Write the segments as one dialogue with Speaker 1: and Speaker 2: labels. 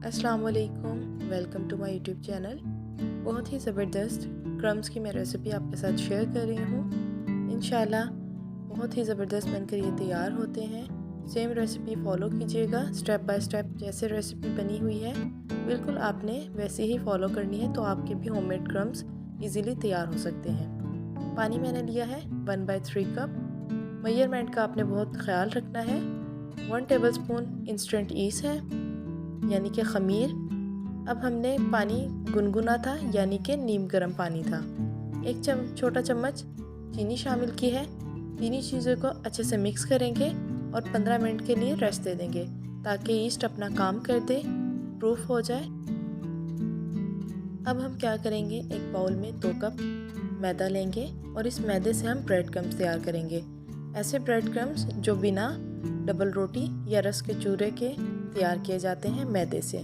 Speaker 1: अस्सलाम वालेकुम, welcome to my YouTube channel. बहुत ही ज़बरदस्त क्रम्स की मैं रेसिपी आपके साथ शेयर कर रही हूँ। इंशाल्लाह बहुत ही ज़बरदस्त बनकर ये तैयार होते हैं। सेम रेसिपी फॉलो कीजिएगा, स्टेप बाय स्टेप जैसे रेसिपी बनी हुई है बिल्कुल आपने वैसे ही फॉलो करनी है, तो आपके भी होममेड क्रम्स इजीली तैयार हो सकते हैं। पानी मैंने लिया है 1/3 कप। मेजरमेंट का आपने बहुत ख्याल रखना है। 1 टेबलस्पून इंस्टेंट ईस्ट है यानी कि ख़मीर। अब हमने पानी गुनगुना था यानी कि नीम गर्म पानी था। एक छोटा चम्मच चीनी शामिल की है। तीनों चीज़ों को अच्छे से मिक्स करेंगे और 15 मिनट के लिए रेस्ट दे देंगे ताकि ईस्ट अपना काम कर दे, प्रूफ हो जाए। अब हम क्या करेंगे, एक बाउल में 2 कप मैदा लेंगे और इस मैदे से हम ब्रेड क्रम्स तैयार करेंगे। ऐसे ब्रेड क्रम्स जो बिना डबल रोटी या रस के चूरे के तैयार किए जाते हैं मैदे से।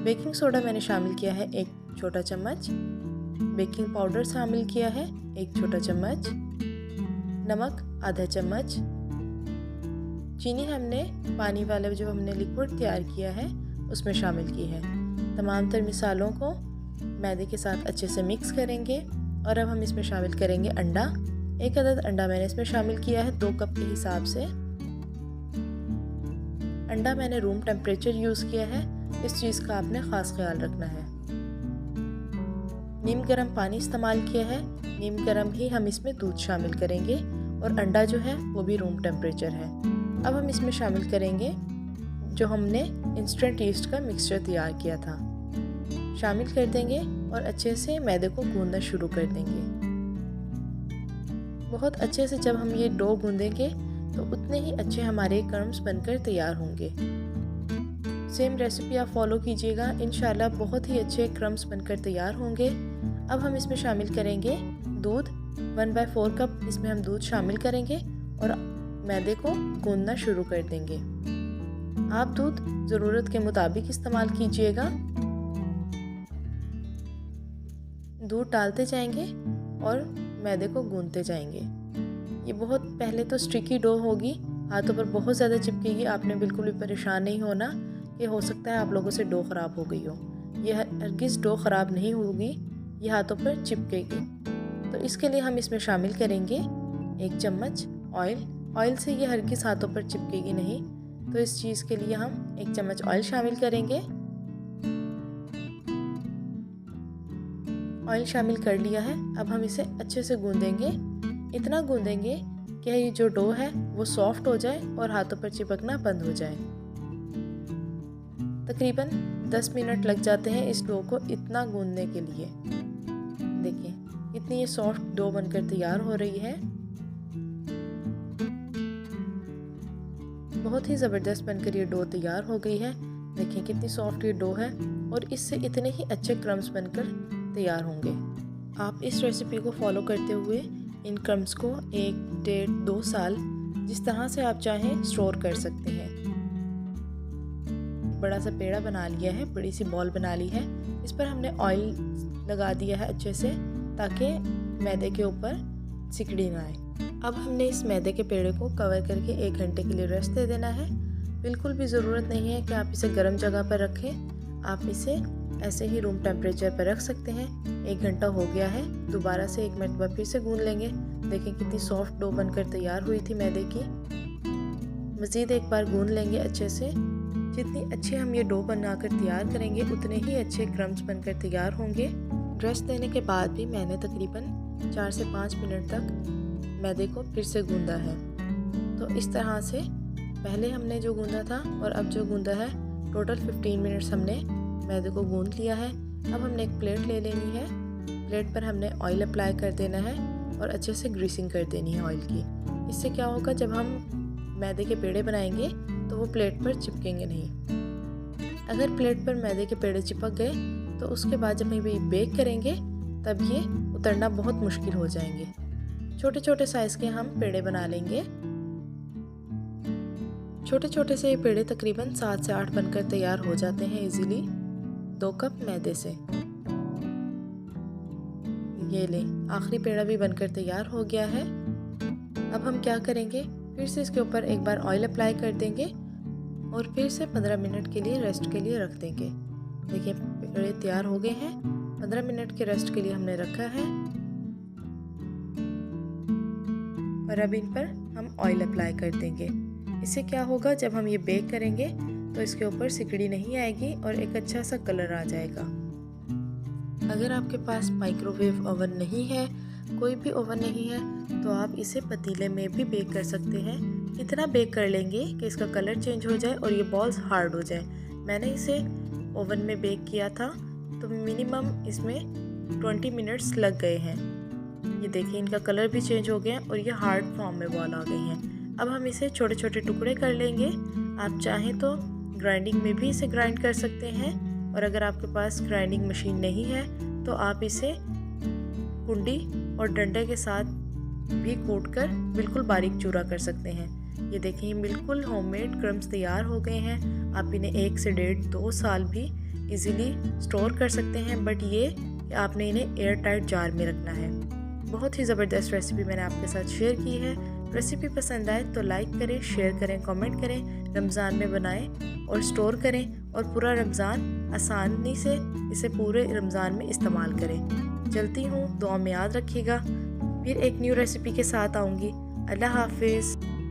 Speaker 1: बेकिंग सोडा मैंने शामिल किया है 1 छोटा चम्मच। बेकिंग पाउडर शामिल किया है 1 छोटा चम्मच। नमक आधा चम्मच। चीनी हमने पानी वाला जो हमने लिक्विड तैयार किया है उसमें शामिल की है। तमाम तर मिसालों को मैदे के साथ अच्छे से मिक्स करेंगे और अब हम इसमें शामिल करेंगे अंडा। 1 अदद अंडा मैंने इसमें शामिल किया है 2 कप के हिसाब से। अंडा मैंने रूम टेम्परेचर यूज़ किया है, इस चीज़ का आपने ख़ास ख्याल रखना है। नीम गर्म पानी इस्तेमाल किया है। नीम गर्म ही हम इसमें दूध शामिल करेंगे और अंडा जो है वो भी रूम टेम्परेचर है। अब हम इसमें शामिल करेंगे जो हमने इंस्टेंट ईस्ट का मिक्सचर तैयार किया था, शामिल कर देंगे और अच्छे से मैदे को गूंदना शुरू कर देंगे। बहुत अच्छे से जब हम ये डो गूंदेंगे तो उतने ही अच्छे हमारे क्रम्स बनकर तैयार होंगे। सेम रेसिपी आप फॉलो कीजिएगा, इंशाल्लाह बहुत ही अच्छे क्रम्स बनकर तैयार होंगे। अब हम इसमें शामिल करेंगे दूध। 1/4 कप इसमें हम दूध शामिल करेंगे और मैदे को गूंदना शुरू कर देंगे। आप दूध ज़रूरत के मुताबिक इस्तेमाल कीजिएगा। दूध डालते जाएंगे और मैदे को गूंदते जाएंगे। ये बहुत पहले तो स्टिकी डो होगी, हाथों पर बहुत ज़्यादा चिपकेगी। आपने बिल्कुल भी परेशान नहीं होना कि हो सकता है आप लोगों से डो ख़राब हो गई हो। ये हरगिज़ डो ख़राब नहीं होगी, ये हाथों पर चिपकेगी। तो इसके लिए हम इसमें शामिल करेंगे 1 चम्मच ऑयल। ऑयल से ये हरगिज़ हाथों पर चिपकेगी नहीं, तो इस चीज़ के लिए हम 1 चम्मच ऑयल शामिल करेंगे। ऑयल शामिल कर लिया है। अब हम इसे अच्छे से गूंदेंगे, इतना गूंदेंगे कि ये जो डो है वो सॉफ्ट हो जाए और हाथों पर चिपकना बंद हो जाए। तकरीबन 10 मिनट लग जाते हैं इस डो को इतना गूंदने के लिए। देखिए कितनी ये सॉफ्ट डो बनकर तैयार हो रही है। बहुत ही ज़बरदस्त बनकर ये डो तैयार हो गई है। देखिए कितनी सॉफ्ट ये डो है और इससे इतने ही अच्छे क्रम्स बनकर तैयार होंगे। आप इस रेसिपी को फॉलो करते हुए इन क्रम्स को 1, 1.5, 2 साल जिस तरह से आप चाहें स्टोर कर सकते हैं। बड़ा सा पेड़ा बना लिया है, बड़ी सी बॉल बना ली है। इस पर हमने ऑयल लगा दिया है अच्छे से ताकि मैदे के ऊपर सिकड़ी ना आए। अब हमने इस मैदे के पेड़े को कवर करके 1 घंटे के लिए रेस्ट दे देना है। बिल्कुल भी ज़रूरत नहीं है कि आप इसे गर्म जगह पर रखें, आप इसे ऐसे ही रूम टेम्परेचर पर रख सकते हैं। 1 घंटा हो गया है, दोबारा से 1 मिनट बाद फिर से गूंद लेंगे। देखें कितनी सॉफ्ट डो बनकर तैयार हुई थी मैदे की। मज़ीद एक बार गूंद लेंगे अच्छे से। जितनी अच्छे हम ये डो बनाकर तैयार करेंगे उतने ही अच्छे क्रम्स बनकर तैयार होंगे। रेस्ट देने के बाद भी मैंने तकरीबन 4 से 5 मिनट तक मैदे को फिर से गूंदा है। तो इस तरह से पहले हमने जो गूंदा था और अब जो गूंदा है, टोटल 15 मिनट्स हमने मैदे को गूंद लिया है। अब हमने एक प्लेट ले लेनी है। प्लेट पर हमने ऑयल अप्लाई कर देना है और अच्छे से ग्रीसिंग कर देनी है ऑयल की। इससे क्या होगा, जब हम मैदे के पेड़े बनाएंगे तो वो प्लेट पर चिपकेंगे नहीं। अगर प्लेट पर मैदे के पेड़े चिपक गए तो उसके बाद जब हम ये बेक करेंगे तब ये उतरना बहुत मुश्किल हो जाएंगे। छोटे छोटे साइज़ के हम पेड़े बना लेंगे। छोटे छोटे से ये पेड़े तकरीबन 7 से 8 बनकर तैयार हो जाते हैं इजीली 2 कप मैदे से। ये लें, आखिरी पेड़ा भी बनकर तैयार हो गया है। अब हम क्या करेंगे, फिर से इसके ऊपर एक बार ऑयल अप्लाई कर देंगे और फिर से 15 मिनट के लिए रेस्ट के लिए रख देंगे। देखिए पेड़े तैयार हो गए हैं। 15 मिनट के रेस्ट के लिए हमने रखा है और अब इन पर हम ऑयल अप्लाई कर देंगे। इससे क्या होगा, जब हम ये बेक करेंगे तो इसके ऊपर सिकड़ी नहीं आएगी और एक अच्छा सा कलर आ जाएगा। अगर आपके पास माइक्रोवेव ओवन नहीं है, कोई भी ओवन नहीं है, तो आप इसे पतीले में भी बेक कर सकते हैं। इतना बेक कर लेंगे कि इसका कलर चेंज हो जाए और ये बॉल्स हार्ड हो जाए। मैंने इसे ओवन में बेक किया था तो मिनिमम इसमें 20 मिनट्स लग गए हैं। ये देखिए इनका कलर भी चेंज हो गया और ये हार्ड फॉर्म में बॉल आ गई हैं। अब हम इसे छोटे छोटे टुकड़े कर लेंगे। आप चाहें तो ग्राइंडिंग में भी इसे ग्राइंड कर सकते हैं और अगर आपके पास ग्राइंडिंग मशीन नहीं है तो आप इसे कुंडी और डंडे के साथ भी कूट कर बिल्कुल बारीक चूरा कर सकते हैं। ये देखिए बिल्कुल होममेड क्रम्स तैयार हो गए हैं। आप इन्हें 1 से 1.5-2 साल भी इजीली स्टोर कर सकते हैं, बट ये कि आपने इन्हें एयर टाइट जार में रखना है। बहुत ही ज़बरदस्त रेसिपी मैंने आपके साथ शेयर की है। रेसिपी पसंद आए तो लाइक करें, शेयर करें, कमेंट करें। रमज़ान में बनाएं और स्टोर करें और पूरा रमज़ान आसानी से इसे पूरे रमज़ान में इस्तेमाल करें। चलती हूँ, दुआ में याद रखिएगा। फिर एक न्यू रेसिपी के साथ आऊँगी। अल्लाह हाफिज़।